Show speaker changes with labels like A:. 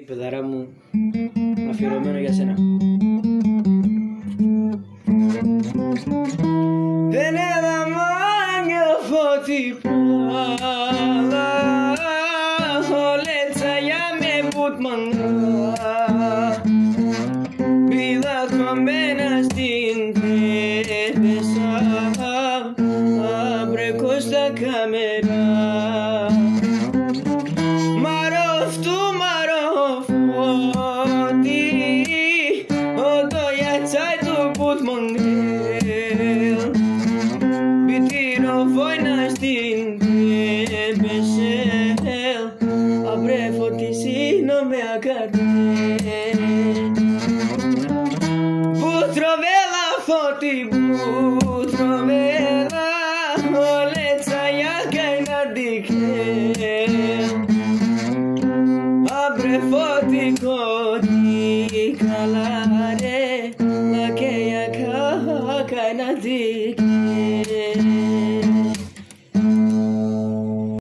A: Παιδαρά μου, αφιερωμένο για σένα. Δεν έδαμα άγγελο φώτη πάλα, ολέτσα για με πουτμανά, πήδα κομμένα στην τρέπεσα, αμπρεκώ στα κάμερα. Vojna στην Μπεσέλ, avrei fotissino me a cadere. Butrovela foti, butrovela, olezza jaka na dike. Avrei foti kodi kalare, la che jaka na dike.